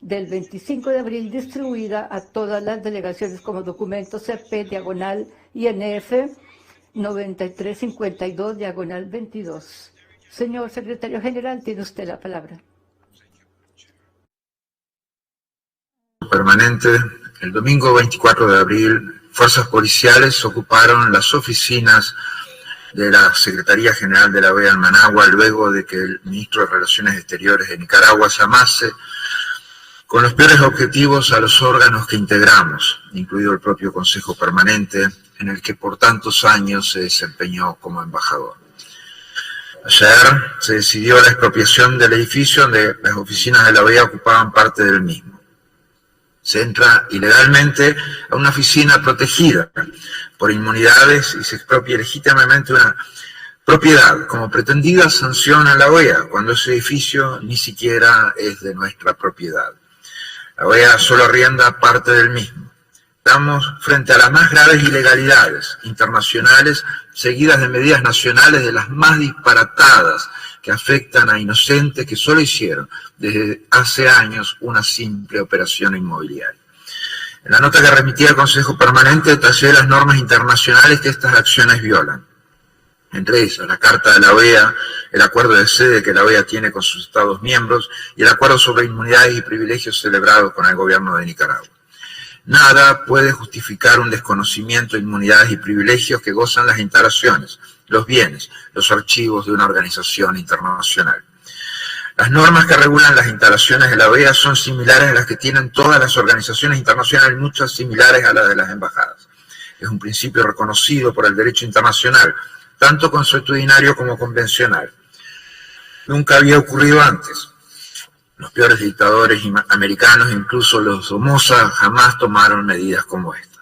del 25 de abril distribuida a todas las delegaciones como documento CP/INF 9352/22. Señor Secretario General, tiene usted la palabra. Permanente, el domingo 24 de abril, fuerzas policiales ocuparon las oficinas de la Secretaría General de la OEA en Managua, luego de que el ministro de Relaciones Exteriores de Nicaragua llamase con los peores objetivos a los órganos que integramos, incluido el propio Consejo Permanente, en el que por tantos años se desempeñó como embajador. Ayer se decidió la expropiación del edificio donde las oficinas de la OEA ocupaban parte del mismo. Se entra ilegalmente a una oficina protegida por inmunidades y se expropia legítimamente una propiedad como pretendida sanción a la OEA, cuando ese edificio ni siquiera es de nuestra propiedad. La OEA solo arrienda parte del mismo. Estamos frente a las más graves ilegalidades internacionales, seguidas de medidas nacionales de las más disparatadas que afectan a inocentes que solo hicieron desde hace años una simple operación inmobiliaria. En la nota que remití al Consejo Permanente detallé las normas internacionales que estas acciones violan. Entre ellas, la Carta de la OEA, el acuerdo de sede que la OEA tiene con sus Estados miembros y el acuerdo sobre inmunidades y privilegios celebrado con el gobierno de Nicaragua. Nada puede justificar un desconocimiento de inmunidades y privilegios que gozan las instalaciones, los bienes, los archivos de una organización internacional. Las normas que regulan las instalaciones de la OEA son similares a las que tienen todas las organizaciones internacionales, muchas similares a las de las embajadas. Es un principio reconocido por el derecho internacional, tanto consuetudinario como convencional. Nunca había ocurrido antes. Los peores dictadores americanos, incluso los Somoza, jamás tomaron medidas como esta.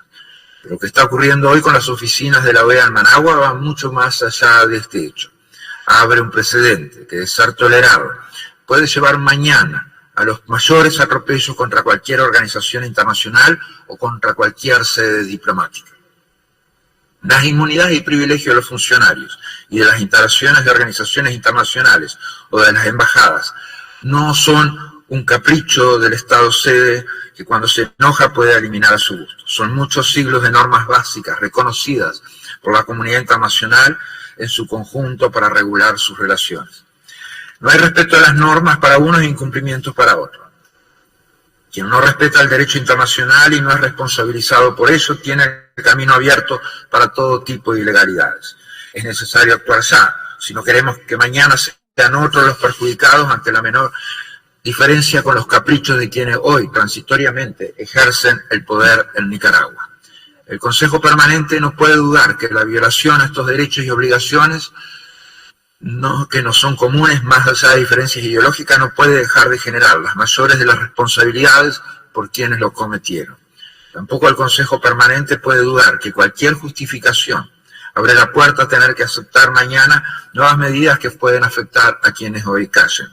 Lo que está ocurriendo hoy con las oficinas de la OEA en Managua va mucho más allá de este hecho. Abre un precedente que, de ser tolerado, puede llevar mañana a los mayores atropellos contra cualquier organización internacional o contra cualquier sede diplomática. Las inmunidades y privilegios de los funcionarios y de las instalaciones de organizaciones internacionales o de las embajadas no son un capricho del Estado sede que cuando se enoja puede eliminar a su gusto. Son muchos siglos de normas básicas reconocidas por la comunidad internacional en su conjunto para regular sus relaciones. No hay respeto a las normas para unos e incumplimientos para otros. Quien no respeta el derecho internacional y no es responsabilizado por ello tiene el camino abierto para todo tipo de ilegalidades. Es necesario actuar ya, si no queremos que mañana sean otros los perjudicados ante la menor diferencia con los caprichos de quienes hoy transitoriamente ejercen el poder en Nicaragua. El Consejo Permanente no puede dudar que la violación a estos derechos y obligaciones que no son comunes, más allá de diferencias ideológicas, no puede dejar de generar las mayores de las responsabilidades por quienes lo cometieron. Tampoco el Consejo Permanente puede dudar que cualquier justificación abre la puerta a tener que aceptar mañana nuevas medidas que pueden afectar a quienes hoy callen.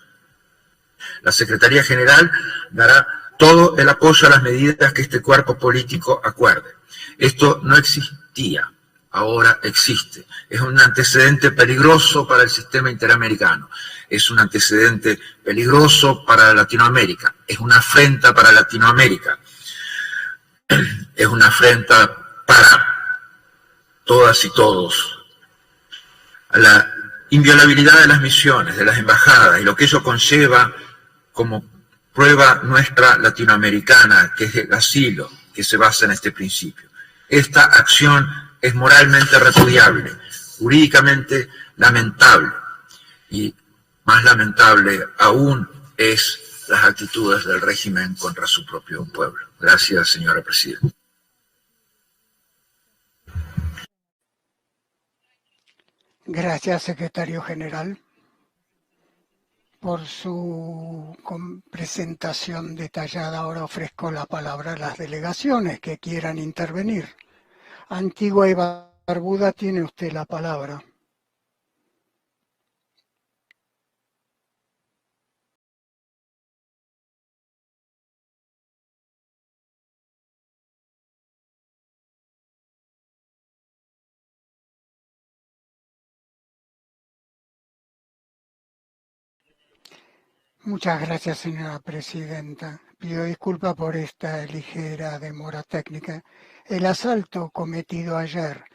La Secretaría General dará todo el apoyo a las medidas que este cuerpo político acuerde. Esto no existía, ahora existe. Es un antecedente peligroso para el sistema interamericano. Es un antecedente peligroso para Latinoamérica. Es una afrenta para Latinoamérica. Es una afrenta para todas y todos. A la inviolabilidad de las misiones, de las embajadas y lo que ello conlleva como prueba nuestra latinoamericana, que es el asilo, que se basa en este principio. Esta acción es moralmente repudiable, jurídicamente lamentable, y más lamentable aún es las actitudes del régimen contra su propio pueblo. Gracias, señora presidenta. Gracias, secretario general, por su presentación detallada. Ahora ofrezco la palabra a las delegaciones que quieran intervenir. Antigua y Barbuda, tiene usted la palabra. Muchas gracias, señora presidenta. Pido disculpas por esta ligera demora técnica. El asalto cometido ayer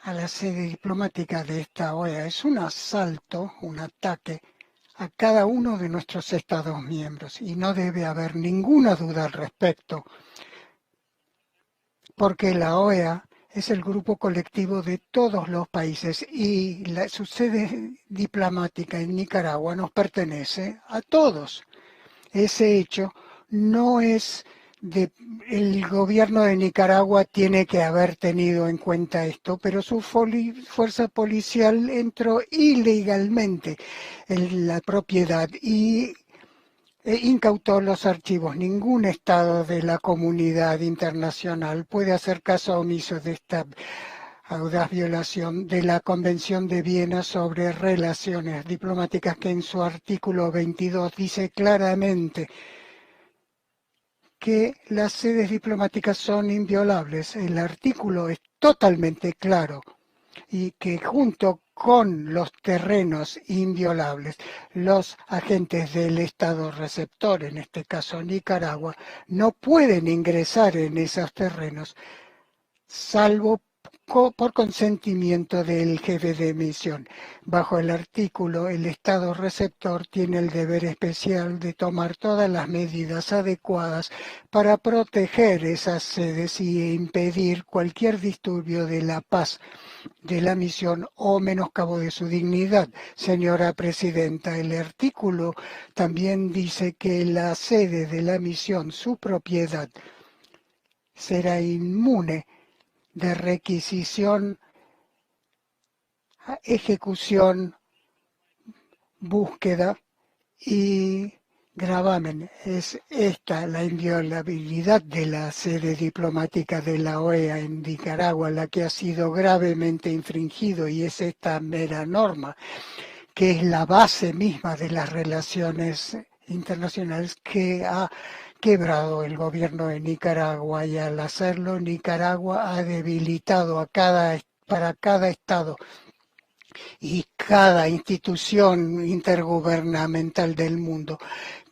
a la sede diplomática de esta OEA es un asalto, un ataque a cada uno de nuestros Estados miembros y no debe haber ninguna duda al respecto, porque la OEA es el grupo colectivo de todos los países y su sede diplomática en Nicaragua nos pertenece a todos. Ese hecho no es el gobierno de Nicaragua tiene que haber tenido en cuenta esto, pero su fuerza policial entró ilegalmente en la propiedad e incautó los archivos. Ningún Estado de la comunidad internacional puede hacer caso omiso de esta audaz violación de la Convención de Viena sobre Relaciones Diplomáticas, que en su artículo 22 dice claramente que las sedes diplomáticas son inviolables. El artículo es totalmente claro y que junto con los terrenos inviolables, los agentes del Estado receptor, en este caso Nicaragua, no pueden ingresar en esos terrenos, salvo por consentimiento del jefe de misión. Bajo el artículo, el Estado receptor tiene el deber especial de tomar todas las medidas adecuadas para proteger esas sedes y impedir cualquier disturbio de la paz de la misión o menoscabo de su dignidad. Señora presidenta, el artículo también dice que la sede de la misión, su propiedad, será inmune de requisición, ejecución, búsqueda y gravamen. Es esta la inviolabilidad de la sede diplomática de la OEA en Nicaragua la que ha sido gravemente infringido, y es esta mera norma que es la base misma de las relaciones internacionales que ha quebrado el gobierno de Nicaragua, y al hacerlo Nicaragua ha debilitado para cada Estado y cada institución intergubernamental del mundo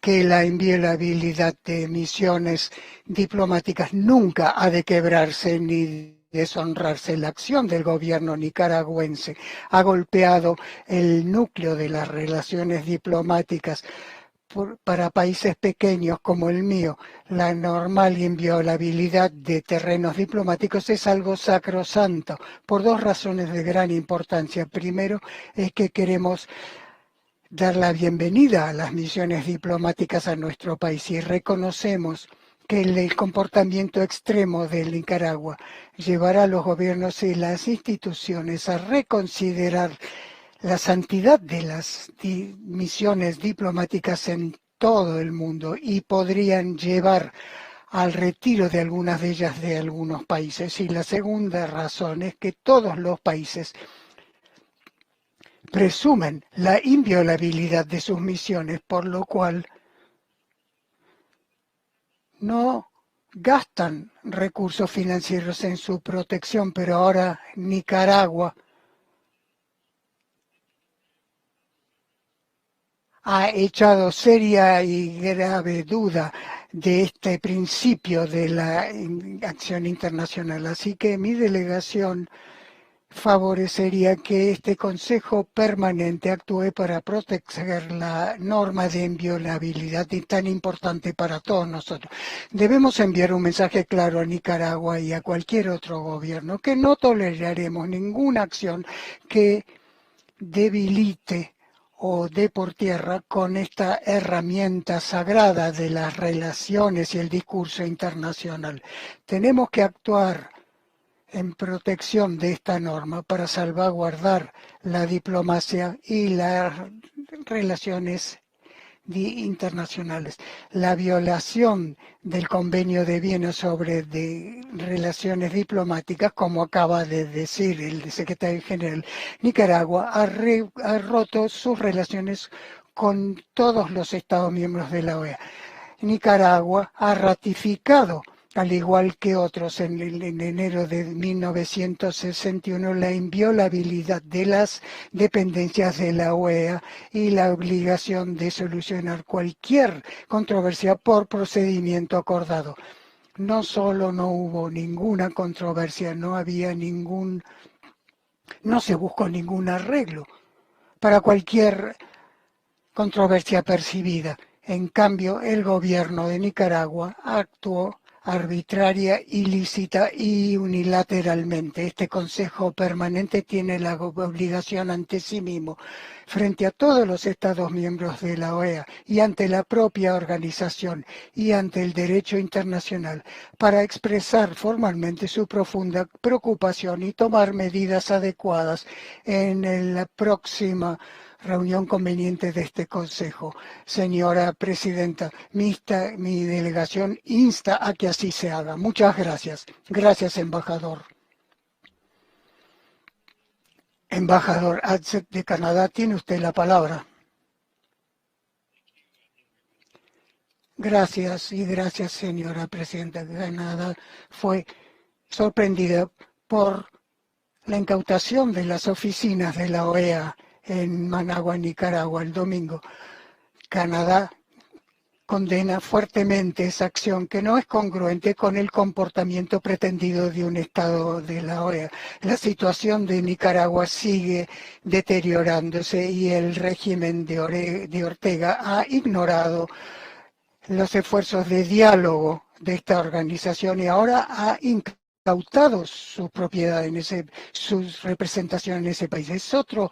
que la inviolabilidad de misiones diplomáticas nunca ha de quebrarse ni deshonrarse. La acción del gobierno nicaragüense ha golpeado el núcleo de las relaciones diplomáticas. Para países pequeños como el mío, la normal inviolabilidad de terrenos diplomáticos es algo sacrosanto, por dos razones de gran importancia. Primero, es que queremos dar la bienvenida a las misiones diplomáticas a nuestro país y reconocemos que el comportamiento extremo de Nicaragua llevará a los gobiernos y las instituciones a reconsiderar la santidad de las misiones diplomáticas en todo el mundo y podrían llevar al retiro de algunas de ellas de algunos países. Y la segunda razón es que todos los países presumen la inviolabilidad de sus misiones, por lo cual no gastan recursos financieros en su protección, pero ahora Nicaragua ha echado seria y grave duda de este principio de la acción internacional. Así que mi delegación favorecería que este Consejo Permanente actúe para proteger la norma de inviolabilidad tan importante para todos nosotros. Debemos enviar un mensaje claro a Nicaragua y a cualquier otro gobierno que no toleraremos ninguna acción que debilite o dé por tierra con esta herramienta sagrada de las relaciones y el discurso internacional. Tenemos que actuar en protección de esta norma para salvaguardar la diplomacia y las relaciones internacionales. La violación del Convenio de Viena sobre relaciones diplomáticas, como acaba de decir el secretario general, Nicaragua ha roto sus relaciones con todos los Estados miembros de la OEA. Nicaragua ha ratificado al igual que otros en enero de 1961, la inviolabilidad de las dependencias de la OEA y la obligación de solucionar cualquier controversia por procedimiento acordado. No solo no hubo ninguna controversia, no se buscó ningún arreglo para cualquier controversia percibida. En cambio, el gobierno de Nicaragua actuó arbitraria, ilícita y unilateralmente. Este Consejo Permanente tiene la obligación ante sí mismo, frente a todos los Estados miembros de la OEA y ante la propia organización y ante el derecho internacional, para expresar formalmente su profunda preocupación y tomar medidas adecuadas en la próxima reunión conveniente de este Consejo. Señora Presidenta, mi delegación insta a que así se haga. Muchas gracias. Gracias, embajador. Embajador Adsett de Canadá, tiene usted la palabra. Gracias y gracias, señora Presidenta. Canadá fue sorprendida por la incautación de las oficinas de la OEA en Managua, Nicaragua, el domingo. Canadá condena fuertemente esa acción que no es congruente con el comportamiento pretendido de un Estado de la OEA. La situación de Nicaragua sigue deteriorándose y el régimen de Ortega ha ignorado los esfuerzos de diálogo de esta organización y ahora ha incautado su propiedad su representación en ese país. Es otro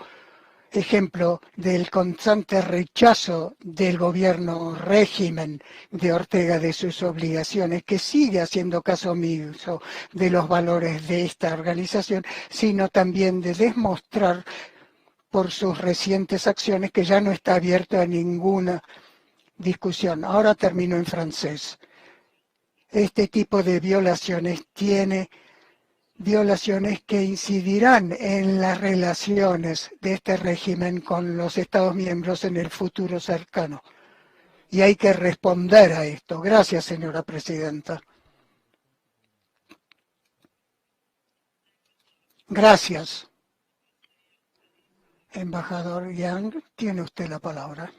ejemplo del constante rechazo del gobierno régimen de Ortega de sus obligaciones, que sigue haciendo caso omiso de los valores de esta organización, sino también de demostrar por sus recientes acciones que ya no está abierto a ninguna discusión. Ahora termino en francés. Este tipo de violaciones que incidirán en las relaciones de este régimen con los Estados miembros en el futuro cercano. Y hay que responder a esto. Gracias, señora Presidenta. Gracias. Embajador Yang, tiene usted la palabra.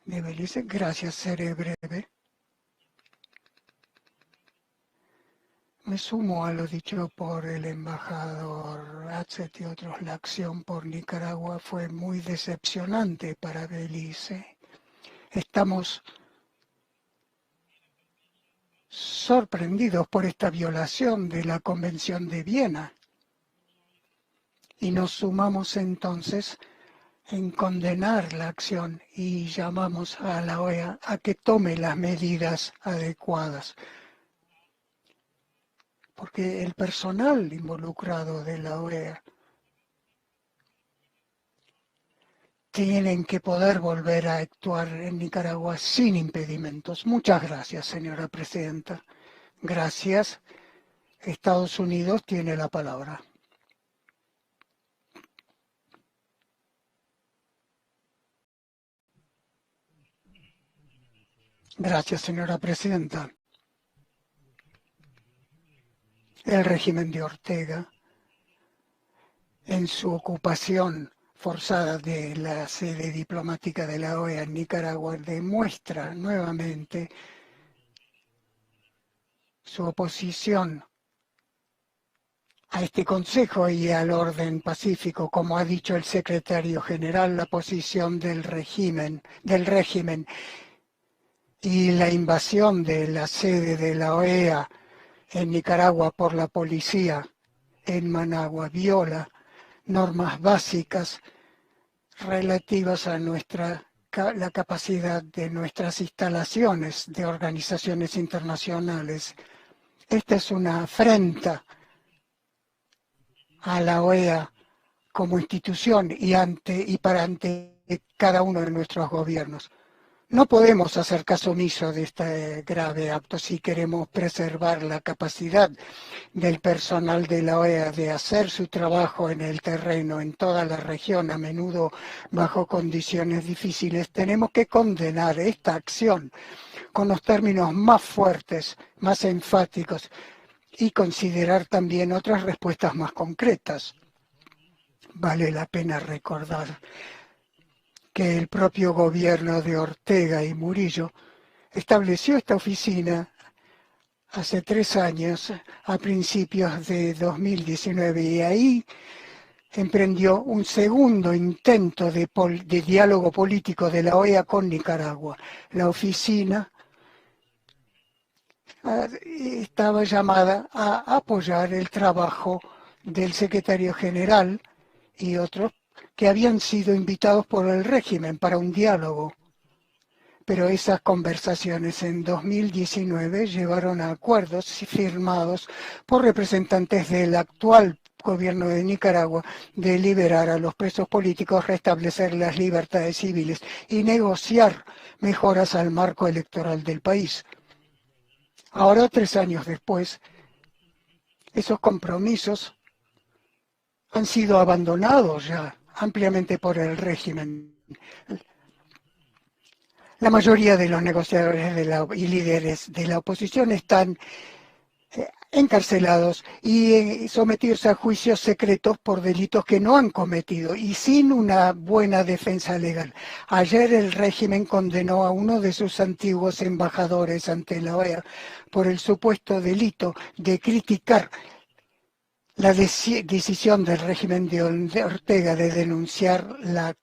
De Belice, gracias, seré breve. Me sumo a lo dicho por el embajador Adsett y otros. La acción por Nicaragua fue muy decepcionante para Belice. Estamos sorprendidos por esta violación de la Convención de Viena y nos sumamos entonces en condenar la acción y llamamos a la OEA a que tome las medidas adecuadas, porque el personal involucrado de la OEA tienen que poder volver a actuar en Nicaragua sin impedimentos. Muchas gracias, señora Presidenta. Gracias. Estados Unidos tiene la palabra. Gracias, señora Presidenta. El régimen de Ortega, en su ocupación forzada de la sede diplomática de la OEA en Nicaragua, demuestra nuevamente su oposición a este Consejo y al orden pacífico. Como ha dicho el secretario general, la posición del régimen y la invasión de la sede de la OEA en Nicaragua por la policía en Managua viola normas básicas relativas a la capacidad de nuestras instalaciones de organizaciones internacionales. Esta es una afrenta a la OEA como institución y ante cada uno de nuestros gobiernos. No podemos hacer caso omiso de este grave acto si queremos preservar la capacidad del personal de la OEA de hacer su trabajo en el terreno, en toda la región, a menudo bajo condiciones difíciles. Tenemos que condenar esta acción con los términos más fuertes, más enfáticos, y considerar también otras respuestas más concretas. Vale la pena recordar que el propio gobierno de Ortega y Murillo estableció esta oficina hace 3 años, a principios de 2019, y ahí emprendió un segundo intento de diálogo político de la OEA con Nicaragua. La oficina estaba llamada a apoyar el trabajo del secretario general y otros que habían sido invitados por el régimen para un diálogo. Pero esas conversaciones en 2019 llevaron a acuerdos firmados por representantes del actual gobierno de Nicaragua de liberar a los presos políticos, restablecer las libertades civiles y negociar mejoras al marco electoral del país. Ahora, 3 años después, esos compromisos han sido abandonados ya ampliamente por el régimen. La mayoría de los negociadores y líderes de la oposición están encarcelados y sometidos a juicios secretos por delitos que no han cometido y sin una buena defensa legal. Ayer el régimen condenó a uno de sus antiguos embajadores ante la OEA por el supuesto delito de criticar la decisión del régimen de Ortega de denunciar la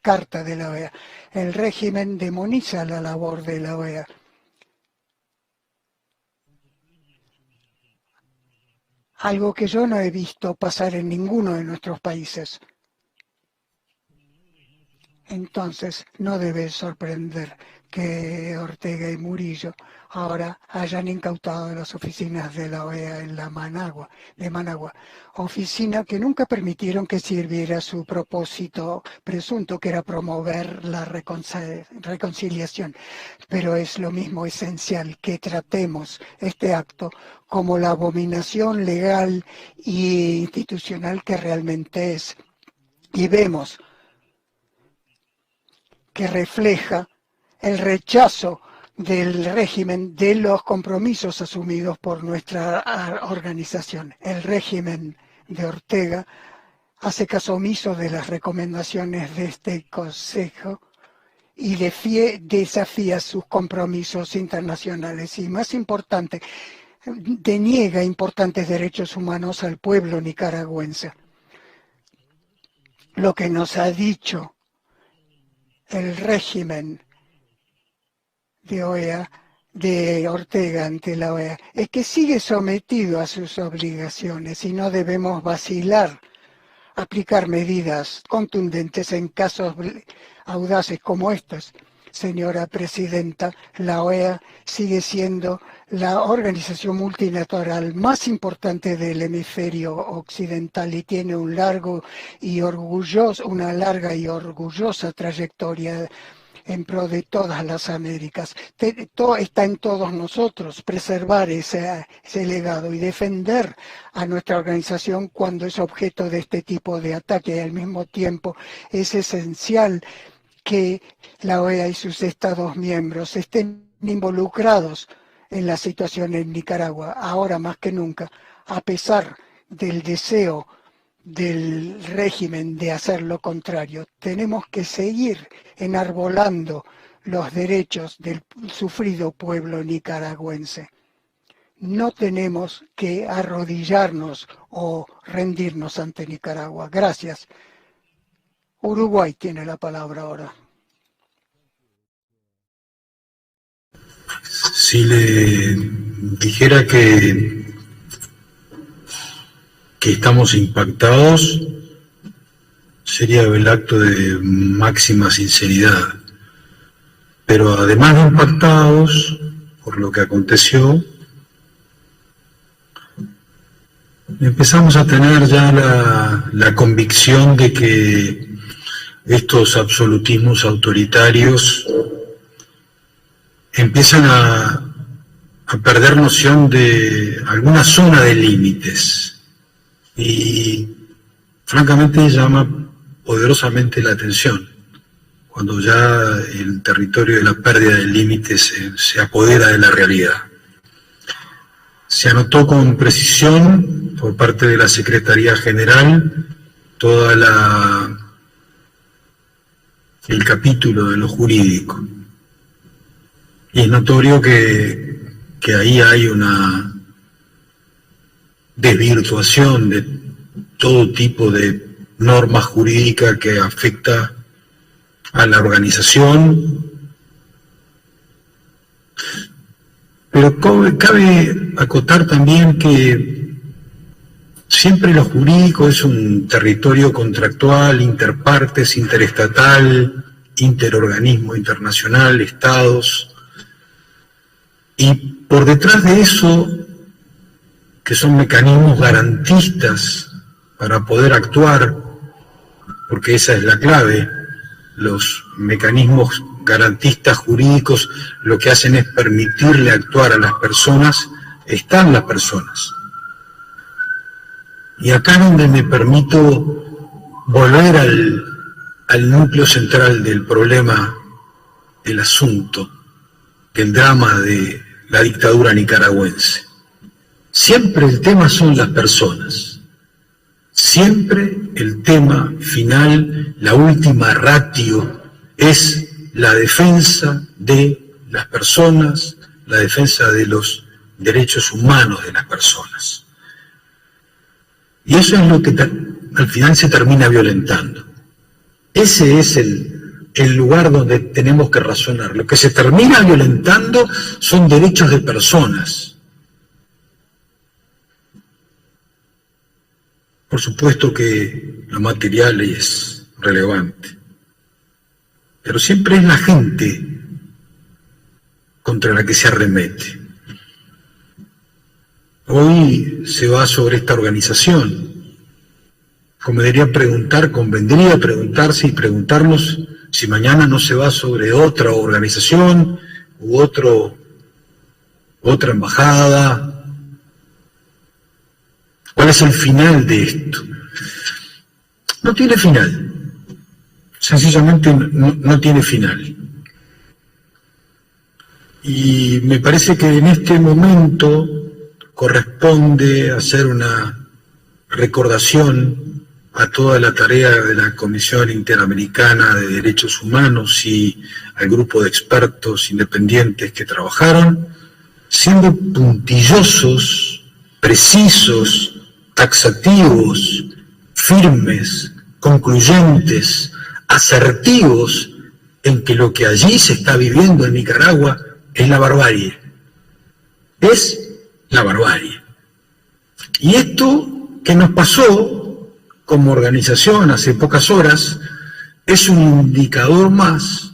Carta de la OEA. El régimen demoniza la labor de la OEA. Algo que yo no he visto pasar en ninguno de nuestros países. Entonces, no debe sorprender que Ortega y Murillo ahora hayan incautado las oficinas de la OEA en Managua, oficina que nunca permitieron que sirviera su propósito presunto, que era promover la reconciliación. Pero es lo mismo esencial que tratemos este acto como la abominación legal e institucional que realmente es. Y vemos que refleja el rechazo del régimen de los compromisos asumidos por nuestra organización. El régimen de Ortega hace caso omiso de las recomendaciones de este Consejo y desafía sus compromisos internacionales y, más importante, deniega importantes derechos humanos al pueblo nicaragüense. Lo que nos ha dicho el régimen de Ortega ante la OEA es que sigue sometido a sus obligaciones y no debemos vacilar, aplicar medidas contundentes en casos audaces como estos. Señora Presidenta, la OEA sigue siendo la organización multilateral más importante del hemisferio occidental y tiene una larga y orgullosa trayectoria en pro de todas las Américas. Está en todos nosotros preservar ese legado y defender a nuestra organización cuando es objeto de este tipo de ataque. Y al mismo tiempo es esencial que la OEA y sus Estados miembros estén involucrados en la situación en Nicaragua, ahora más que nunca, a pesar del deseo del régimen de hacer lo contrario. Tenemos que seguir enarbolando los derechos del sufrido pueblo nicaragüense. No tenemos que arrodillarnos o rendirnos ante Nicaragua. Gracias. Uruguay tiene la palabra ahora. Si le dijera que estamos impactados, sería el acto de máxima sinceridad. Pero además de impactados por lo que aconteció, empezamos a tener ya la convicción de que estos absolutismos autoritarios empiezan a perder noción de alguna zona de límites, y francamente llama poderosamente la atención cuando ya el territorio de la pérdida de límites se apodera de la realidad. Se anotó con precisión por parte de la Secretaría General toda el capítulo de lo jurídico, y es notorio que ahí hay una desvirtuación de todo tipo de norma jurídica que afecta a la organización. Pero cabe acotar también que siempre lo jurídico es un territorio contractual, interpartes, interestatal, interorganismo internacional, estados, y por detrás de eso, que son mecanismos garantistas para poder actuar, porque esa es la clave, los mecanismos garantistas jurídicos lo que hacen es permitirle actuar a las personas, están las personas. Y acá es donde me permito volver al núcleo central del problema, del asunto, del drama de la dictadura nicaragüense. Siempre el tema son las personas. Siempre el tema final, la última ratio, es la defensa de las personas, la defensa de los derechos humanos de las personas. Y eso es lo que al final se termina violentando. Ese es el lugar donde tenemos que razonar. Lo que se termina violentando son derechos de personas. Por supuesto que lo material es relevante, pero siempre es la gente contra la que se arremete. Hoy se va sobre esta organización. Convendría preguntarse y preguntarnos si mañana no se va sobre otra organización u otra embajada. ¿Cuál es el final de esto? No tiene final. Sencillamente no tiene final. Y me parece que en este momento corresponde hacer una recordación a toda la tarea de la Comisión Interamericana de Derechos Humanos y al grupo de expertos independientes que trabajaron, siendo puntillosos, precisos, taxativos, firmes, concluyentes, asertivos en que lo que allí se está viviendo en Nicaragua es la barbarie. Es la barbarie. Y esto que nos pasó como organización hace pocas horas es un indicador más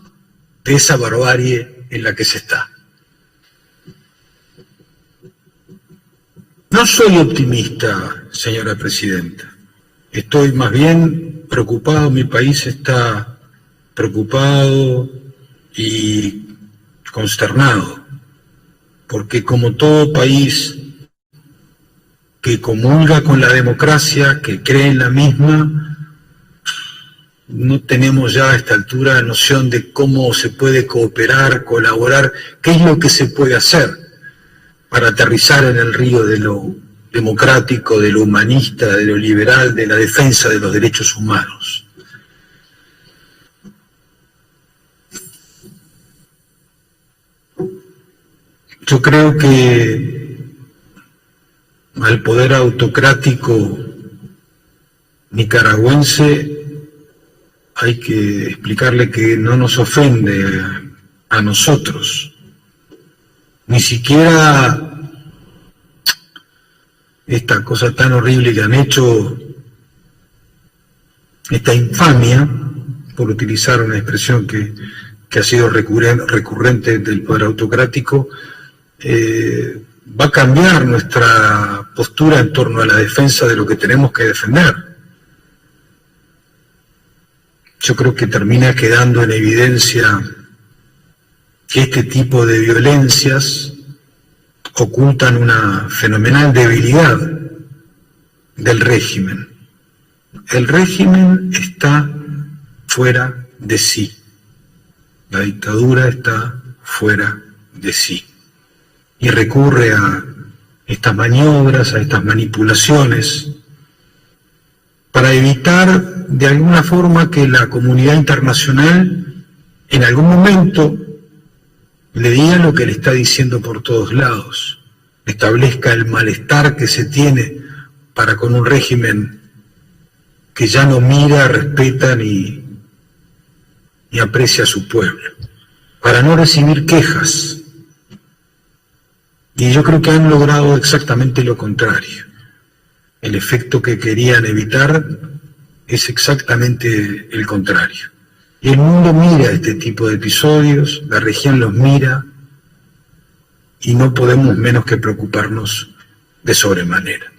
de esa barbarie en la que se está. No soy optimista, señora presidenta. Estoy más bien preocupado, mi país está preocupado y consternado, porque como todo país que comulga con la democracia, que cree en la misma, no tenemos ya a esta altura noción de cómo se puede cooperar, colaborar, qué es lo que se puede hacer para aterrizar en el río de lo democrático, de lo humanista, de lo liberal, de la defensa de los derechos humanos. Yo creo que al poder autocrático nicaragüense hay que explicarle que no nos ofende a nosotros, ni siquiera esta cosa tan horrible que han hecho, esta infamia, por utilizar una expresión que ha sido recurrente del poder autocrático, va a cambiar nuestra postura en torno a la defensa de lo que tenemos que defender. Yo creo que termina quedando en evidencia que este tipo de violencias ocultan una fenomenal debilidad del régimen. El régimen está fuera de sí. La dictadura está fuera de sí. Y recurre a estas maniobras, a estas manipulaciones, para evitar de alguna forma que la comunidad internacional en algún momento le diga lo que le está diciendo por todos lados, establezca el malestar que se tiene para con un régimen que ya no mira, respeta ni aprecia a su pueblo, para no recibir quejas. Y yo creo que han logrado exactamente lo contrario. El efecto que querían evitar es exactamente el contrario. Y el mundo mira este tipo de episodios, la región los mira, y no podemos menos que preocuparnos de sobremanera.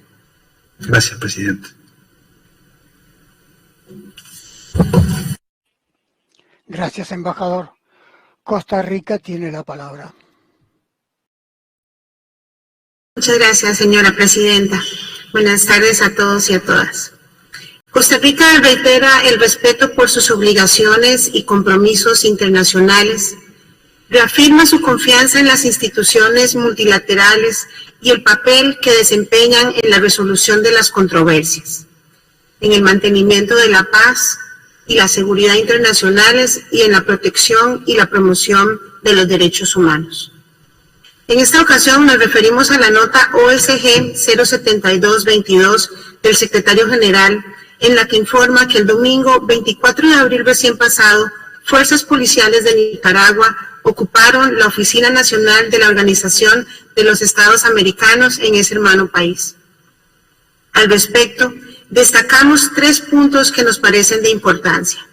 Gracias, presidente. Gracias, embajador. Costa Rica tiene la palabra. Muchas gracias, señora presidenta. Buenas tardes a todos y a todas. Costa Rica reitera el respeto por sus obligaciones y compromisos internacionales, reafirma su confianza en las instituciones multilaterales y el papel que desempeñan en la resolución de las controversias, en el mantenimiento de la paz y la seguridad internacionales y en la protección y la promoción de los derechos humanos. En esta ocasión nos referimos a la nota OSG 07222 del secretario general, en la que informa que el domingo 24 de abril recién pasado, fuerzas policiales de Nicaragua ocuparon la Oficina Nacional de la Organización de los Estados Americanos en ese hermano país. Al respecto, destacamos 3 puntos que nos parecen de importancia.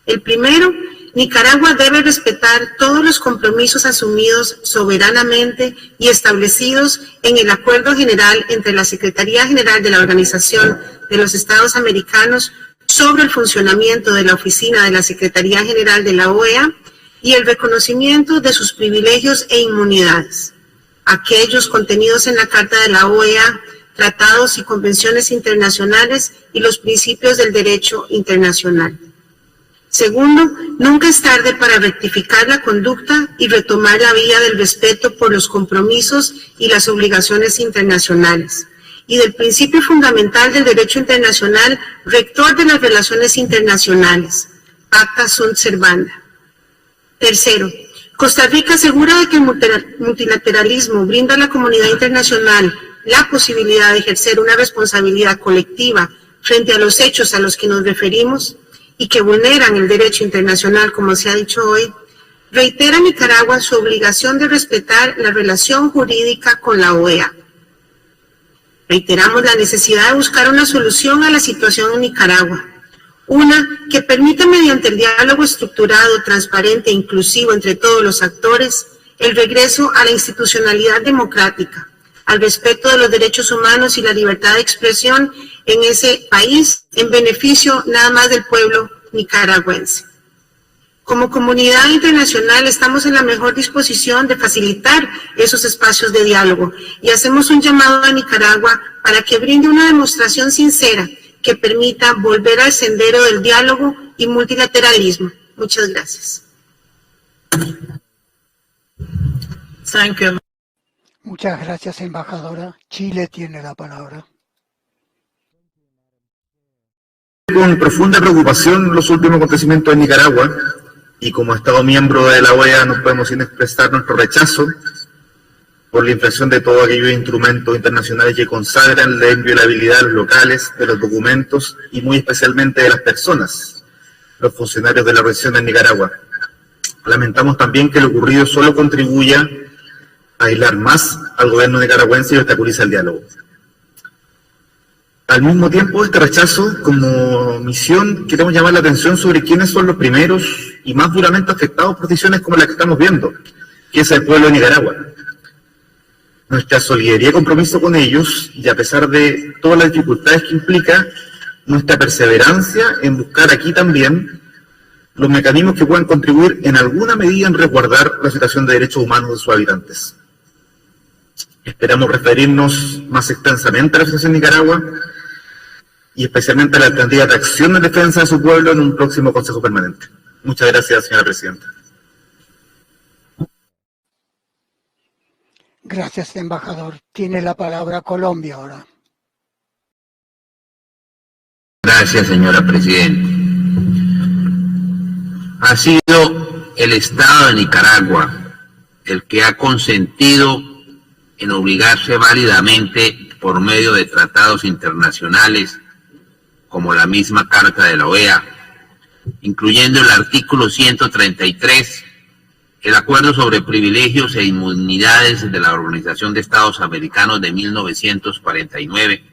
El primero, Nicaragua debe respetar todos los compromisos asumidos soberanamente y establecidos en el Acuerdo General entre la Secretaría General de la Organización de los Estados Americanos sobre el funcionamiento de la Oficina de la Secretaría General de la OEA y el reconocimiento de sus privilegios e inmunidades, aquellos contenidos en la Carta de la OEA, tratados y convenciones internacionales y los principios del derecho internacional. Segundo, nunca es tarde para rectificar la conducta y retomar la vía del respeto por los compromisos y las obligaciones internacionales y del principio fundamental del derecho internacional, rector de las relaciones internacionales, Pacta Sunt Servanda. Tercero, Costa Rica asegura de que el multilateralismo brinda a la comunidad internacional la posibilidad de ejercer una responsabilidad colectiva frente a los hechos a los que nos referimos y que vulneran el derecho internacional, como se ha dicho hoy. Reitera Nicaragua su obligación de respetar la relación jurídica con la OEA. Reiteramos la necesidad de buscar una solución a la situación en Nicaragua, una que permita mediante el diálogo estructurado, transparente e inclusivo entre todos los actores, el regreso a la institucionalidad democrática, al respeto de los derechos humanos y la libertad de expresión en ese país, en beneficio nada más del pueblo nicaragüense. Como comunidad internacional estamos en la mejor disposición de facilitar esos espacios de diálogo y hacemos un llamado a Nicaragua para que brinde una demostración sincera que permita volver al sendero del diálogo y multilateralismo. Muchas gracias. Thank you. Muchas gracias, embajadora. Chile tiene la palabra. Con profunda preocupación los últimos acontecimientos en Nicaragua, y como Estado miembro de la OEA no podemos sin expresar nuestro rechazo por la infracción de todos aquellos instrumentos internacionales que consagran la inviolabilidad de los locales, de los documentos y muy especialmente de las personas, los funcionarios de la organización en Nicaragua. Lamentamos también que lo ocurrido solo contribuya a aislar más al gobierno nicaragüense y obstaculiza el diálogo. Al mismo tiempo, este rechazo, como misión, queremos llamar la atención sobre quiénes son los primeros y más duramente afectados por decisiones como las que estamos viendo, que es el pueblo de Nicaragua. Nuestra solidaridad y compromiso con ellos, y a pesar de todas las dificultades que implica, nuestra perseverancia en buscar aquí también los mecanismos que puedan contribuir en alguna medida en resguardar la situación de derechos humanos de sus habitantes. Esperamos referirnos más extensamente a la situación de Nicaragua y especialmente a la alternativa de acción en defensa de su pueblo en un próximo Consejo Permanente. Muchas gracias, señora Presidenta. Gracias, embajador. Tiene la palabra Colombia ahora. Gracias, señora Presidenta. Ha sido el Estado de Nicaragua el que ha consentido en obligarse válidamente por medio de tratados internacionales como la misma Carta de la OEA, incluyendo el artículo 133, el Acuerdo sobre Privilegios e Inmunidades de la Organización de Estados Americanos de 1949,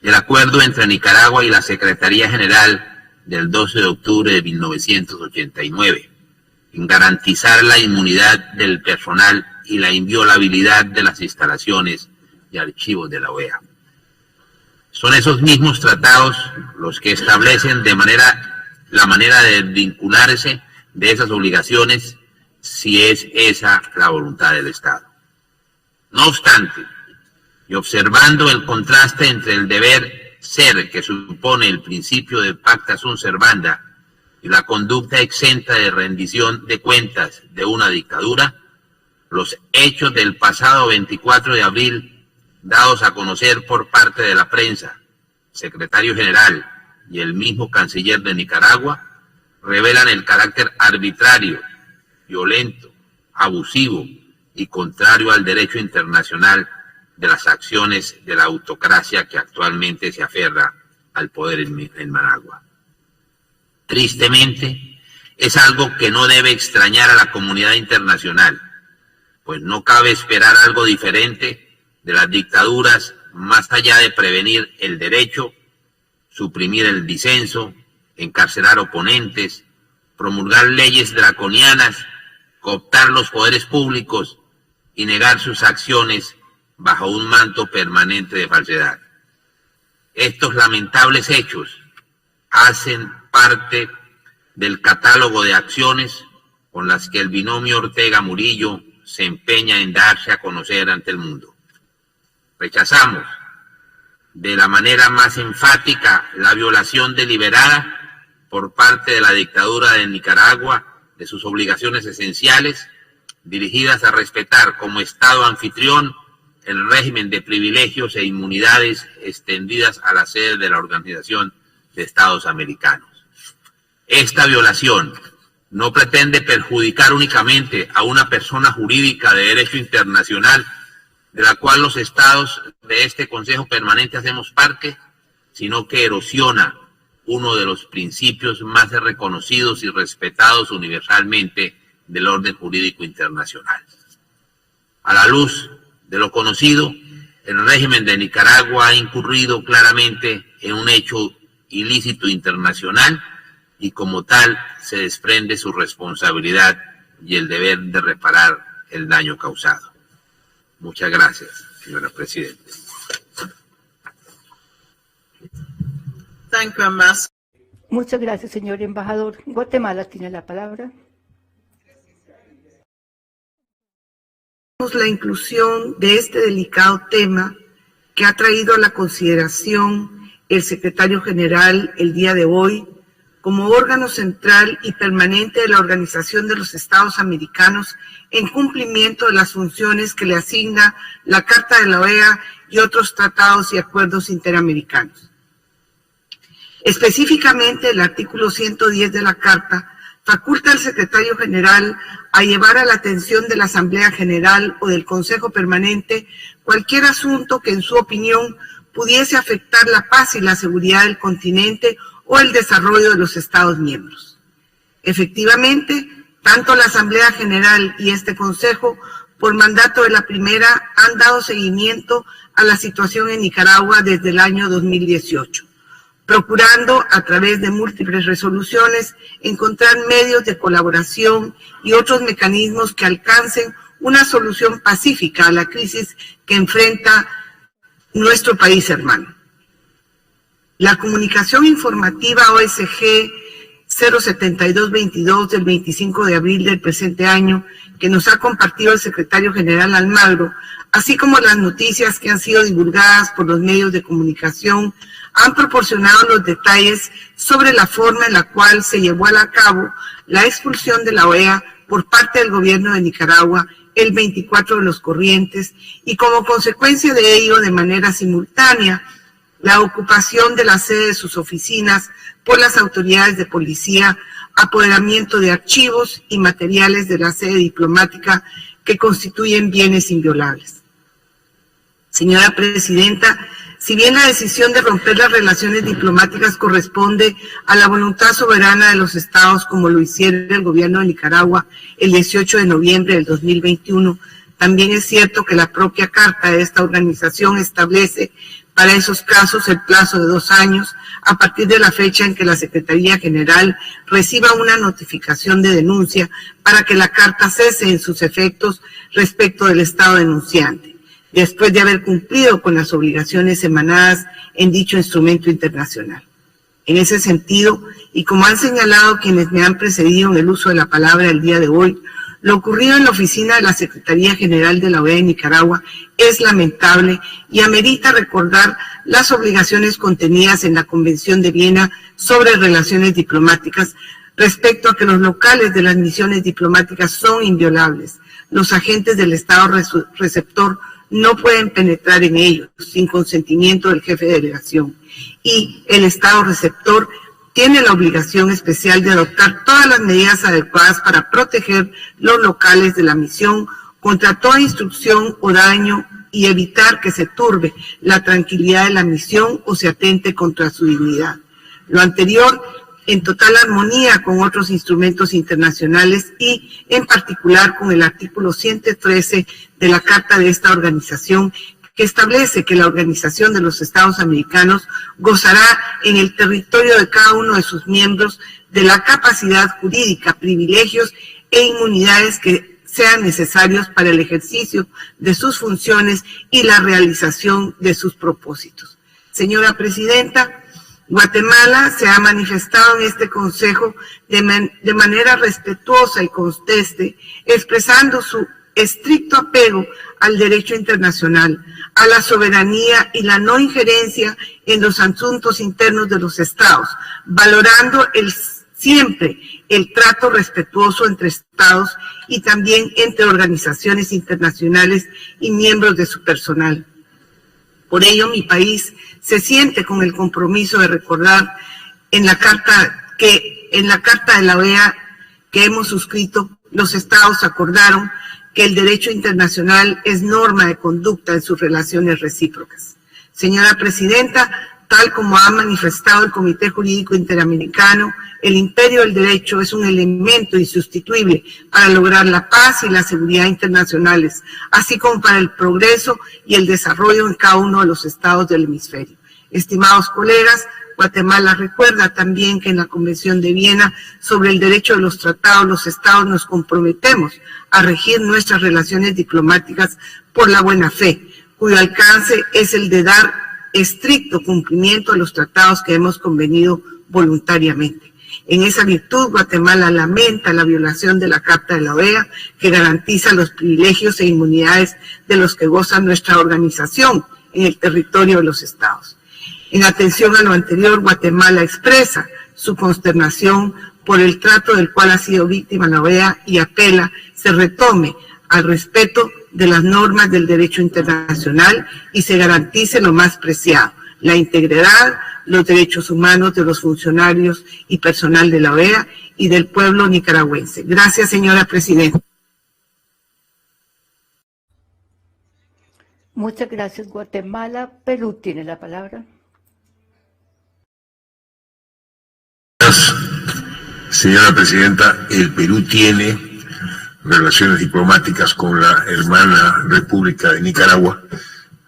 el acuerdo entre Nicaragua y la Secretaría General del 12 de octubre de 1989, en garantizar la inmunidad del personal y la inviolabilidad de las instalaciones y archivos de la OEA. Son esos mismos tratados los que establecen la manera de vincularse de esas obligaciones si es esa la voluntad del Estado. No obstante, y observando el contraste entre el deber ser que supone el principio de pacta sunt servanda y la conducta exenta de rendición de cuentas de una dictadura, los hechos del pasado 24 de abril, dados a conocer por parte de la prensa, secretario general y el mismo canciller de Nicaragua, revelan el carácter arbitrario, violento, abusivo y contrario al derecho internacional de las acciones de la autocracia que actualmente se aferra al poder en Managua. Tristemente, es algo que no debe extrañar a la comunidad internacional, pues no cabe esperar algo diferente de las dictaduras más allá de prevenir el derecho, suprimir el disenso, encarcelar oponentes, promulgar leyes draconianas, cooptar los poderes públicos y negar sus acciones bajo un manto permanente de falsedad. Estos lamentables hechos hacen parte del catálogo de acciones con las que el binomio Ortega-Murillo se empeña en darse a conocer ante el mundo. Rechazamos de la manera más enfática la violación deliberada por parte de la dictadura de Nicaragua de sus obligaciones esenciales dirigidas a respetar como Estado anfitrión el régimen de privilegios e inmunidades extendidas a la sede de la Organización de Estados Americanos. Esta violación no pretende perjudicar únicamente a una persona jurídica de derecho internacional, de la cual los estados de este Consejo Permanente hacemos parte, sino que erosiona uno de los principios más reconocidos y respetados universalmente del orden jurídico internacional. A la luz de lo conocido, el régimen de Nicaragua ha incurrido claramente en un hecho ilícito internacional y como tal se desprende su responsabilidad y el deber de reparar el daño causado. Muchas gracias, señora Presidenta. Thank you, Ambassador. Muchas gracias, señor embajador. Guatemala tiene la palabra. La inclusión de este delicado tema que ha traído a la consideración el secretario general el día de hoy como órgano central y permanente de la Organización de los Estados Americanos en cumplimiento de las funciones que le asigna la Carta de la OEA y otros tratados y acuerdos interamericanos. Específicamente, el artículo 110 de la Carta faculta al secretario general a llevar a la atención de la Asamblea General o del Consejo Permanente cualquier asunto que en su opinión pudiese afectar la paz y la seguridad del continente o el desarrollo de los Estados miembros. Efectivamente, tanto la Asamblea General y este Consejo, por mandato de la primera, han dado seguimiento a la situación en Nicaragua desde el año 2018, procurando, a través de múltiples resoluciones, encontrar medios de colaboración y otros mecanismos que alcancen una solución pacífica a la crisis que enfrenta nuestro país hermano. La comunicación informativa OSG 07222 del 25 de abril del presente año, que nos ha compartido el secretario general Almagro, así como las noticias que han sido divulgadas por los medios de comunicación, han proporcionado los detalles sobre la forma en la cual se llevó a cabo la expulsión de la OEA por parte del gobierno de Nicaragua el 24 de los corrientes y como consecuencia de ello, de manera simultánea, la ocupación de la sede de sus oficinas por las autoridades de policía, apoderamiento de archivos y materiales de la sede diplomática que constituyen bienes inviolables. Señora Presidenta, si bien la decisión de romper las relaciones diplomáticas corresponde a la voluntad soberana de los estados, como lo hiciera el gobierno de Nicaragua el 18 de noviembre del 2021, también es cierto que la propia carta de esta organización establece para esos casos el plazo de 2 años a partir de la fecha en que la Secretaría General reciba una notificación de denuncia para que la carta cese en sus efectos respecto del estado denunciante, después de haber cumplido con las obligaciones emanadas en dicho instrumento internacional. En ese sentido, y como han señalado quienes me han precedido en el uso de la palabra el día de hoy, lo ocurrido en la oficina de la Secretaría General de la OEA en Nicaragua es lamentable y amerita recordar las obligaciones contenidas en la Convención de Viena sobre relaciones diplomáticas respecto a que los locales de las misiones diplomáticas son inviolables. Los agentes del Estado receptor no pueden penetrar en ellos sin consentimiento del jefe de delegación y el Estado receptor tiene la obligación especial de adoptar todas las medidas adecuadas para proteger los locales de la misión contra toda instrucción o daño y evitar que se turbe la tranquilidad de la misión o se atente contra su dignidad. Lo anterior en total armonía con otros instrumentos internacionales y en particular con el artículo 113 de la Carta de esta organización, que establece que la Organización de los Estados Americanos gozará en el territorio de cada uno de sus miembros de la capacidad jurídica, privilegios e inmunidades que sean necesarios para el ejercicio de sus funciones y la realización de sus propósitos. Señora Presidenta, Guatemala se ha manifestado en este Consejo de manera respetuosa y constante, expresando su estricto apego al derecho internacional, a la soberanía y la no injerencia en los asuntos internos de los estados, valorando siempre el trato respetuoso entre estados y también entre organizaciones internacionales y miembros de su personal. Por ello, mi país se siente con el compromiso de recordar en la carta de la OEA que hemos suscrito, los estados acordaron que el derecho internacional es norma de conducta en sus relaciones recíprocas. Señora Presidenta, tal como ha manifestado el Comité Jurídico Interamericano, el imperio del derecho es un elemento insustituible para lograr la paz y la seguridad internacionales, así como para el progreso y el desarrollo en cada uno de los estados del hemisferio. Estimados colegas, Guatemala recuerda también que en la Convención de Viena sobre el derecho de los tratados, los estados nos comprometemos a regir nuestras relaciones diplomáticas por la buena fe, cuyo alcance es el de dar estricto cumplimiento a los tratados que hemos convenido voluntariamente. En esa virtud, Guatemala lamenta la violación de la Carta de la OEA, que garantiza los privilegios e inmunidades de los que goza nuestra organización en el territorio de los estados. En atención a lo anterior, Guatemala expresa su consternación por el trato del cual ha sido víctima la OEA y apela se retome al respeto de las normas del derecho internacional y se garantice lo más preciado, la integridad, los derechos humanos de los funcionarios y personal de la OEA y del pueblo nicaragüense. Gracias, señora Presidenta. Muchas gracias, Guatemala. Perú tiene la palabra. Señora Presidenta, el Perú tiene relaciones diplomáticas con la hermana República de Nicaragua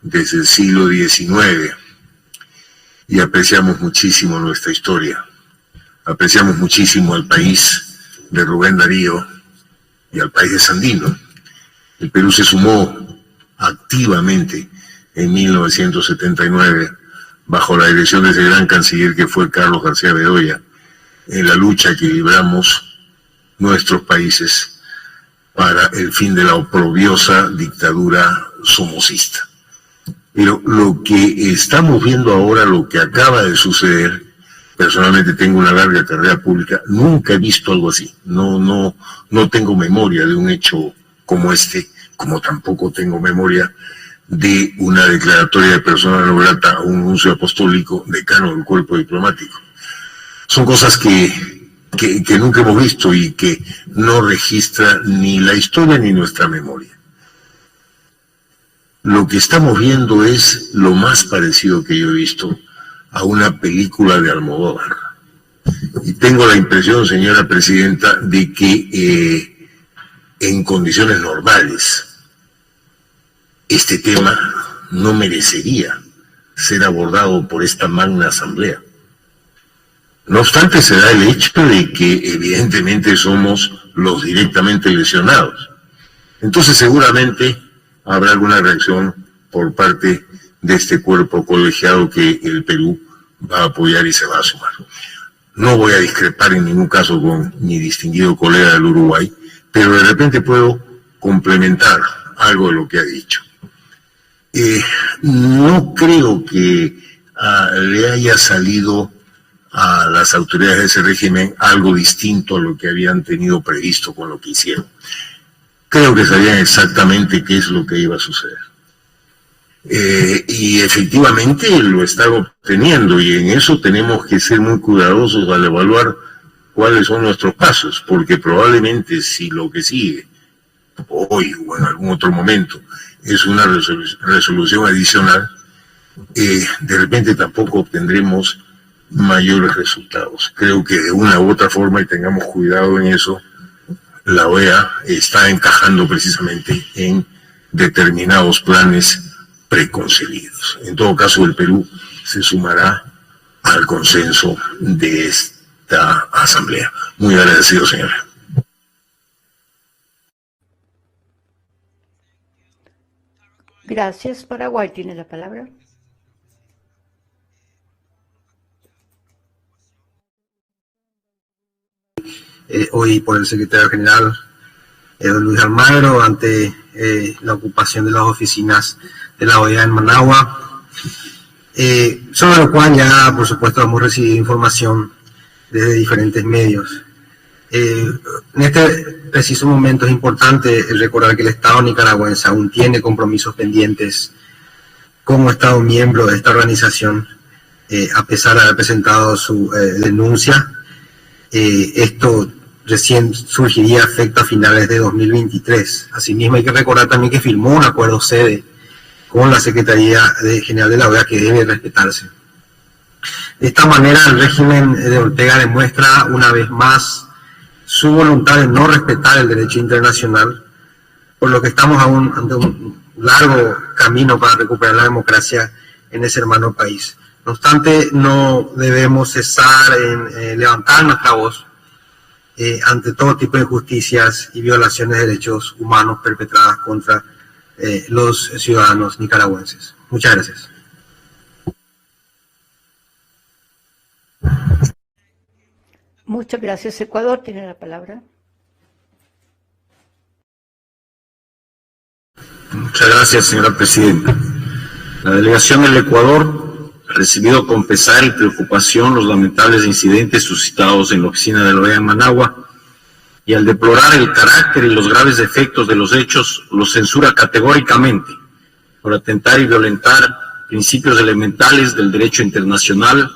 desde el siglo XIX y apreciamos muchísimo nuestra historia, apreciamos muchísimo al país de Rubén Darío y al país de Sandino. El Perú se sumó activamente en 1979 bajo la dirección de ese gran canciller que fue Carlos García Bedoya en la lucha que libramos nuestros países para el fin de la oprobiosa dictadura somocista. Pero lo que estamos viendo ahora, lo que acaba de suceder, personalmente tengo una larga carrera pública, nunca he visto algo así. No tengo memoria de un hecho como este, como tampoco tengo memoria de una declaratoria de persona no grata a un nuncio apostólico decano del cuerpo diplomático. Son cosas que nunca hemos visto y que no registra ni la historia ni nuestra memoria. Lo que estamos viendo es lo más parecido que yo he visto a una película de Almodóvar. Y tengo la impresión, señora presidenta, de que en condiciones normales este tema no merecería ser abordado por esta magna asamblea. No obstante, se da el hecho de que evidentemente somos los directamente lesionados. Entonces seguramente habrá alguna reacción por parte de este cuerpo colegiado que el Perú va a apoyar y se va a sumar. No voy a discrepar en ningún caso con mi distinguido colega del Uruguay, pero de repente puedo complementar algo de lo que ha dicho. No creo que le haya salido a las autoridades de ese régimen algo distinto a lo que habían tenido previsto con lo que hicieron. Creo que sabían exactamente qué es lo que iba a suceder. Y efectivamente lo están obteniendo, y en eso tenemos que ser muy cuidadosos al evaluar cuáles son nuestros pasos, porque probablemente si lo que sigue hoy o en algún otro momento es una resolución adicional, de repente tampoco obtendremos mayores resultados. Creo que de una u otra forma, y tengamos cuidado en eso, la OEA está encajando precisamente en determinados planes preconcebidos. En todo caso, el Perú se sumará al consenso de esta asamblea. Muy agradecido, señora. Gracias. Paraguay tiene la palabra. Hoy por el secretario general don Luis Almagro ante la ocupación de las oficinas de la OEA en Managua, sobre lo cual ya por supuesto hemos recibido información desde diferentes medios. En este preciso momento es importante recordar que el Estado nicaragüense aún tiene compromisos pendientes como Estado miembro de esta organización, a pesar de haber presentado su denuncia. Esto recién surgiría efecto a finales de 2023. Asimismo, hay que recordar también que firmó un acuerdo sede con la Secretaría General de la OEA que debe respetarse. De esta manera, el régimen de Ortega demuestra una vez más su voluntad de no respetar el derecho internacional, por lo que estamos aún ante un largo camino para recuperar la democracia en ese hermano país. No obstante, no debemos cesar en levantar nuestra voz ante todo tipo de injusticias y violaciones de derechos humanos perpetradas contra los ciudadanos nicaragüenses. Muchas gracias. Muchas gracias. Ecuador tiene la palabra. Muchas gracias, señora presidenta. La delegación del Ecuador ha recibido con pesar y preocupación los lamentables incidentes suscitados en la oficina de la OEA en Managua, y al deplorar el carácter y los graves efectos de los hechos, los censura categóricamente por atentar y violentar principios elementales del derecho internacional,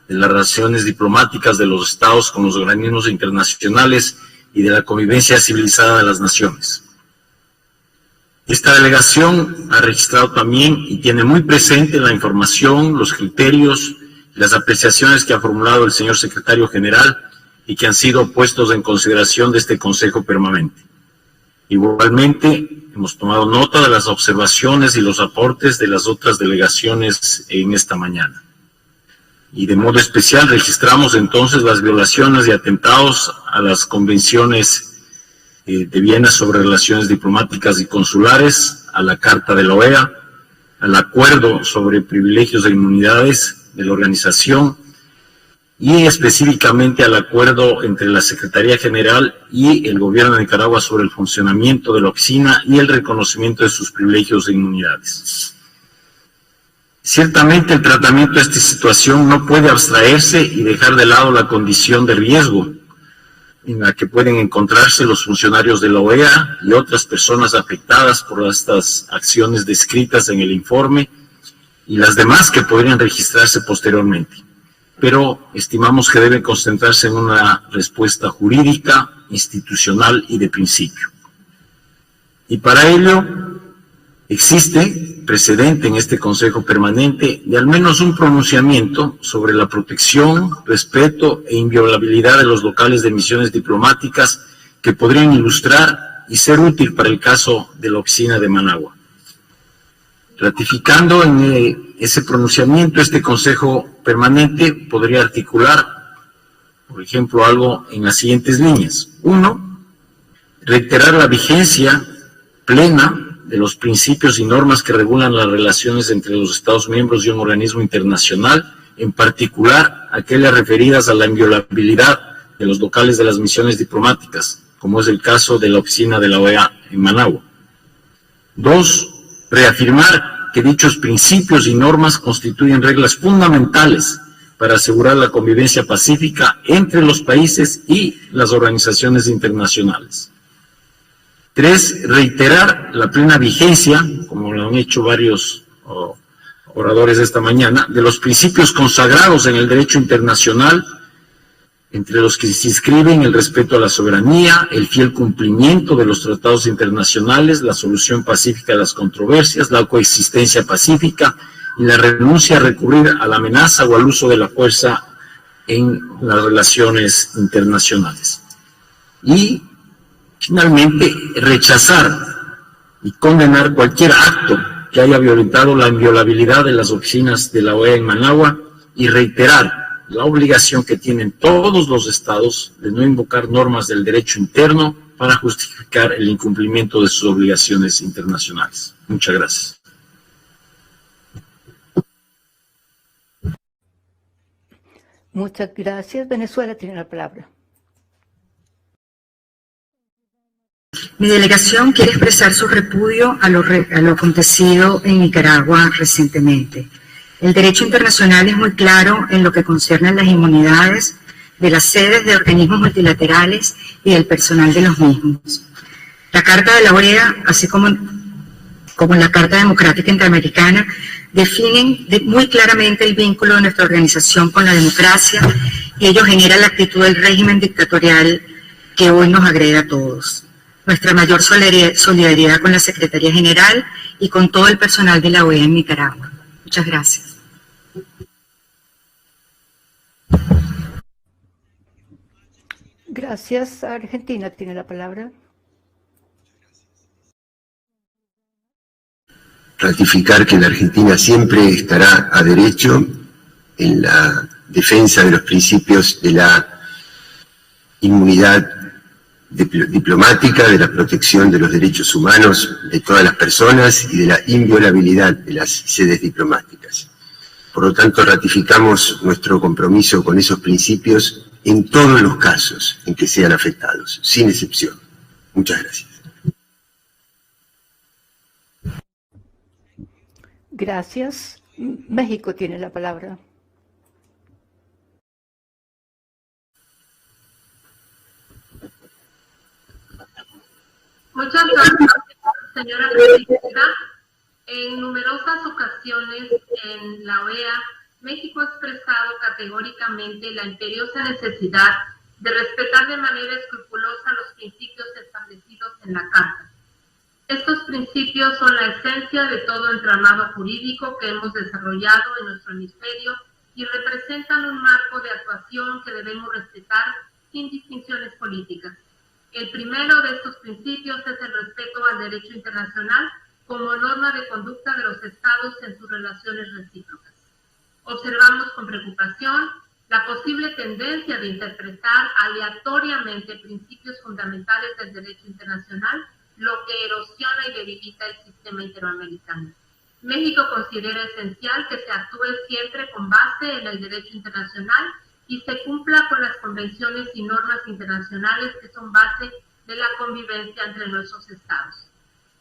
de las relaciones diplomáticas de los estados con los organismos internacionales y de la convivencia civilizada de las naciones. Esta delegación ha registrado también y tiene muy presente la información, los criterios y las apreciaciones que ha formulado el señor secretario general y que han sido puestos en consideración de este Consejo Permanente. Igualmente, hemos tomado nota de las observaciones y los aportes de las otras delegaciones en esta mañana. Y de modo especial registramos entonces las violaciones y atentados a las convenciones de Viena sobre relaciones diplomáticas y consulares, a la Carta de la OEA, al Acuerdo sobre privilegios e inmunidades de la organización y específicamente al acuerdo entre la Secretaría General y el Gobierno de Nicaragua sobre el funcionamiento de la oficina y el reconocimiento de sus privilegios e inmunidades. Ciertamente el tratamiento de esta situación no puede abstraerse y dejar de lado la condición de riesgo en la que pueden encontrarse los funcionarios de la OEA y otras personas afectadas por estas acciones descritas en el informe y las demás que podrían registrarse posteriormente. Pero estimamos que debe concentrarse en una respuesta jurídica, institucional y de principio. Y para ello existe precedente en este Consejo Permanente de al menos un pronunciamiento sobre la protección, respeto e inviolabilidad de los locales de misiones diplomáticas que podrían ilustrar y ser útil para el caso de la oficina de Managua. Ratificando en ese pronunciamiento, este Consejo Permanente podría articular, por ejemplo, algo en las siguientes líneas. 1. Reiterar la vigencia plena de los principios y normas que regulan las relaciones entre los Estados miembros y un organismo internacional, en particular aquellas referidas a la inviolabilidad de los locales de las misiones diplomáticas, como es el caso de la oficina de la OEA en Managua. 2. Reafirmar que dichos principios y normas constituyen reglas fundamentales para asegurar la convivencia pacífica entre los países y las organizaciones internacionales. 3. Reiterar la plena vigencia, como lo han hecho varios oradores esta mañana, de los principios consagrados en el derecho internacional, entre los que se inscriben el respeto a la soberanía, el fiel cumplimiento de los tratados internacionales, la solución pacífica de las controversias, la coexistencia pacífica y la renuncia a recurrir a la amenaza o al uso de la fuerza en las relaciones internacionales. Y, finalmente, rechazar y condenar cualquier acto que haya violentado la inviolabilidad de las oficinas de la OEA en Managua y reiterar la obligación que tienen todos los estados de no invocar normas del derecho interno para justificar el incumplimiento de sus obligaciones internacionales. Muchas gracias. Muchas gracias. Venezuela tiene la palabra. Mi delegación quiere expresar su repudio a lo acontecido en Nicaragua recientemente. El derecho internacional es muy claro en lo que concierne a las inmunidades de las sedes de organismos multilaterales y del personal de los mismos. La Carta de la OEA, así como la Carta Democrática Interamericana, definen muy claramente el vínculo de nuestra organización con la democracia y ello genera la actitud del régimen dictatorial que hoy nos agrede a todos. Nuestra mayor solidaridad con la Secretaría General y con todo el personal de la OEA en Nicaragua. Muchas gracias. Gracias. Argentina tiene la palabra. Ratificar que la Argentina siempre estará a derecho en la defensa de los principios de la inmunidad diplomática, de la protección de los derechos humanos de todas las personas y de la inviolabilidad de las sedes diplomáticas. Por lo tanto, ratificamos nuestro compromiso con esos principios en todos los casos en que sean afectados, sin excepción. Muchas gracias. Gracias. México tiene la palabra. Muchas gracias, señora presidenta. En numerosas ocasiones en la OEA, México ha expresado categóricamente la imperiosa necesidad de respetar de manera escrupulosa los principios establecidos en la Carta. Estos principios son la esencia de todo entramado jurídico que hemos desarrollado en nuestro hemisferio y representan un marco de actuación que debemos respetar sin distinciones políticas. El primero de estos principios es el respeto al derecho internacional como norma de conducta de los estados en sus relaciones recíprocas. Observamos con preocupación la posible tendencia de interpretar aleatoriamente principios fundamentales del derecho internacional, lo que erosiona y debilita el sistema interamericano. México considera esencial que se actúe siempre con base en el derecho internacional y se cumpla con las convenciones y normas internacionales que son base de la convivencia entre nuestros estados.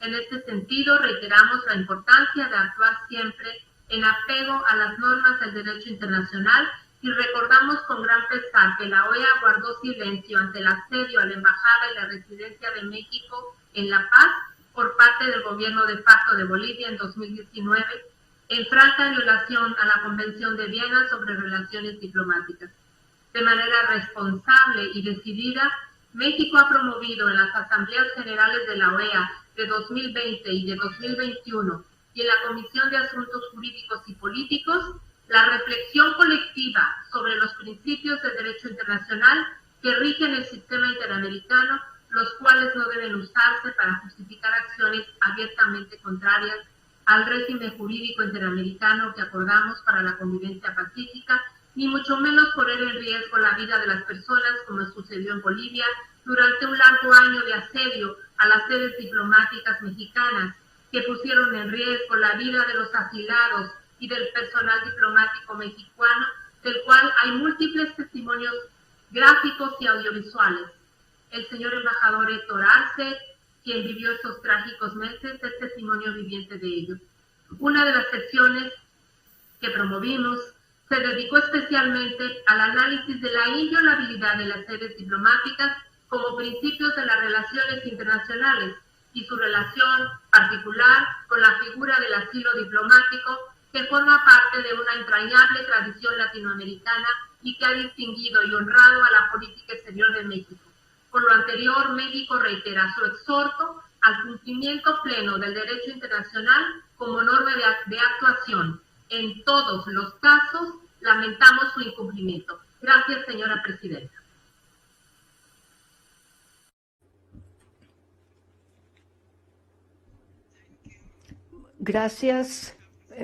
En este sentido, reiteramos la importancia de actuar siempre en apego a las normas del derecho internacional y recordamos con gran pesar que la OEA guardó silencio ante el asedio a la Embajada y la Residencia de México en La Paz por parte del gobierno de facto de Bolivia en 2019, en franca violación a la Convención de Viena sobre relaciones diplomáticas. De manera responsable y decidida, México ha promovido en las Asambleas Generales de la OEA de 2020 y de 2021 y en la Comisión de Asuntos Jurídicos y Políticos la reflexión colectiva sobre los principios de derecho internacional que rigen el sistema interamericano, los cuales no deben usarse para justificar acciones abiertamente contrarias al régimen jurídico interamericano que acordamos para la convivencia pacífica, ni mucho menos poner en riesgo la vida de las personas, como sucedió en Bolivia, durante un largo año de asedio a las sedes diplomáticas mexicanas, que pusieron en riesgo la vida de los asilados y del personal diplomático mexicano, del cual hay múltiples testimonios gráficos y audiovisuales. El señor embajador Héctor Arce, quien vivió estos trágicos meses, es testimonio viviente de ello. Una de las secciones que promovimos se dedicó especialmente al análisis de la inviolabilidad de las sedes diplomáticas como principios de las relaciones internacionales y su relación particular con la figura del asilo diplomático, que forma parte de una entrañable tradición latinoamericana y que ha distinguido y honrado a la política exterior de México. Por lo anterior, México reitera su exhorto al cumplimiento pleno del derecho internacional como norma de actuación. En todos los casos, lamentamos su incumplimiento. Gracias, señora presidenta. Gracias.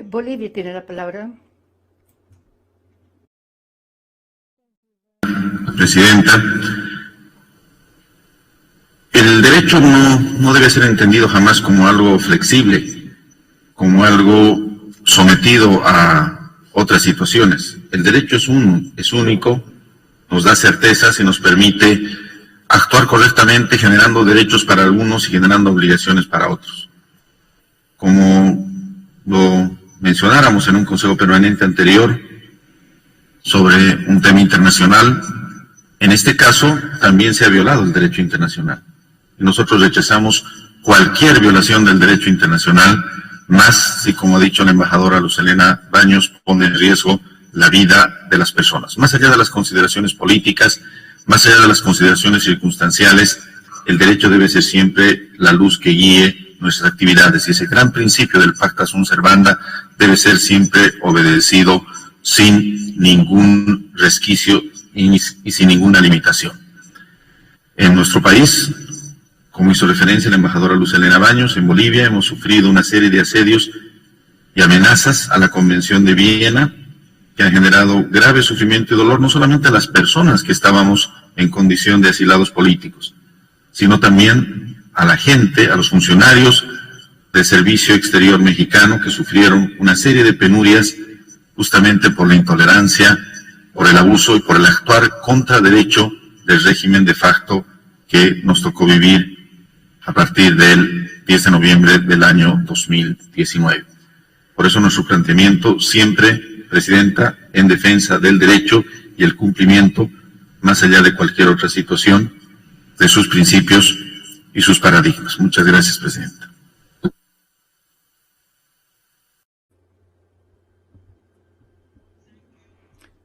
Bolivia tiene la palabra. Presidenta, el derecho no debe ser entendido jamás como algo flexible, como algo sometido a otras situaciones. El derecho es único, nos da certezas y nos permite actuar correctamente, generando derechos para algunos y generando obligaciones para otros. Como lo mencionáramos en un consejo permanente anterior sobre un tema internacional, en este caso también se ha violado el derecho internacional. Y nosotros rechazamos cualquier violación del derecho internacional, más si, como ha dicho la embajadora Luz Helena Baños, pone en riesgo la vida de las personas. Más allá de las consideraciones políticas, más allá de las consideraciones circunstanciales, el derecho debe ser siempre la luz que guíe nuestras actividades, y ese gran principio del pacta sunt servanda debe ser siempre obedecido sin ningún resquicio y sin ninguna limitación. En nuestro país, como hizo referencia la embajadora Luz Helena Baños, en Bolivia hemos sufrido una serie de asedios y amenazas a la Convención de Viena que han generado grave sufrimiento y dolor no solamente a las personas que estábamos en condición de asilados políticos, sino también a la gente, a los funcionarios del Servicio Exterior mexicano que sufrieron una serie de penurias justamente por la intolerancia, por el abuso y por el actuar contra derecho del régimen de facto que nos tocó vivir a partir del 10 de noviembre del año 2019. Por eso nuestro planteamiento siempre, Presidenta, en defensa del derecho y el cumplimiento, más allá de cualquier otra situación, de sus principios y sus paradigmas. Muchas gracias, Presidenta.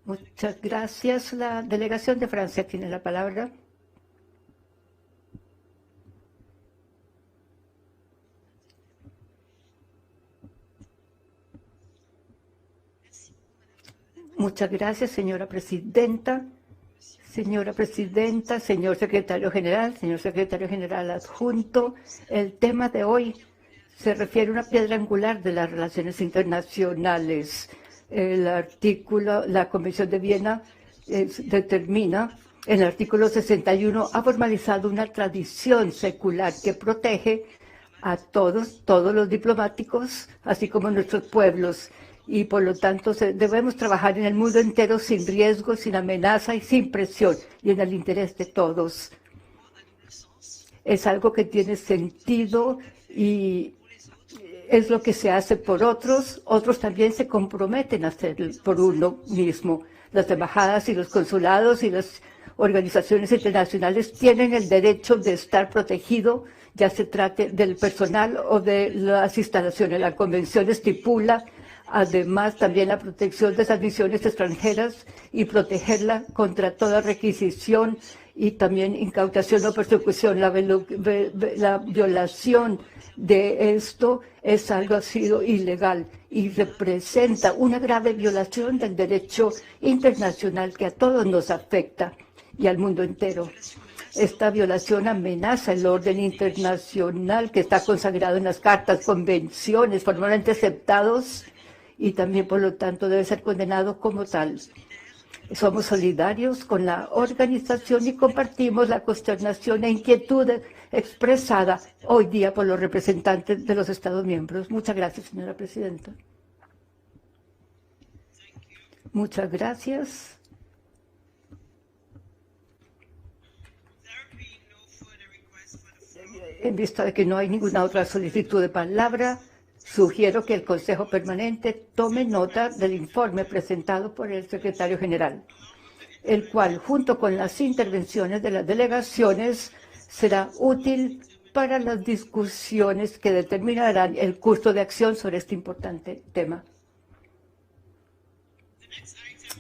Muchas gracias. La delegación de Francia tiene la palabra. Muchas gracias, señora presidenta. Señora presidenta, señor secretario general adjunto, el tema de hoy se refiere a una piedra angular de las relaciones internacionales. La Convención de Viena determina, en el artículo 61, ha formalizado una tradición secular que protege a todos los diplomáticos, así como nuestros pueblos, y por lo tanto debemos trabajar en el mundo entero sin riesgo, sin amenaza y sin presión, y en el interés de todos. Es algo que tiene sentido y es lo que se hace por otros. Otros también se comprometen a hacerlo por uno mismo. Las embajadas y los consulados y las organizaciones internacionales tienen el derecho de estar protegidos, ya se trate del personal o de las instalaciones. La Convención estipula además también la protección de esas misiones extranjeras y protegerla contra toda requisición y también incautación o persecución. La violación de esto es algo ha sido ilegal y representa una grave violación del derecho internacional que a todos nos afecta y al mundo entero. Esta violación amenaza el orden internacional que está consagrado en las cartas, convenciones formalmente aceptados y también, por lo tanto, debe ser condenado como tal. Somos solidarios con la organización y compartimos la consternación e inquietud expresada hoy día por los representantes de los Estados miembros. Muchas gracias, señora presidenta. Muchas gracias. En vista de que no hay ninguna otra solicitud de palabra, sugiero que el Consejo Permanente tome nota del informe presentado por el Secretario General, el cual, junto con las intervenciones de las delegaciones, será útil para las discusiones que determinarán el curso de acción sobre este importante tema.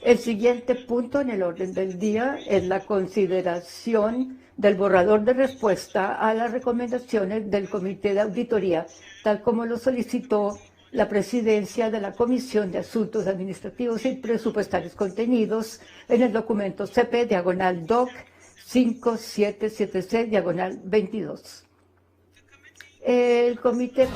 El siguiente punto en el orden del día es la consideración del borrador de respuesta a las recomendaciones del Comité de Auditoría, tal como lo solicitó la presidencia de la Comisión de Asuntos Administrativos y Presupuestarios contenidos en el documento CP/DOC 5776/22. El comité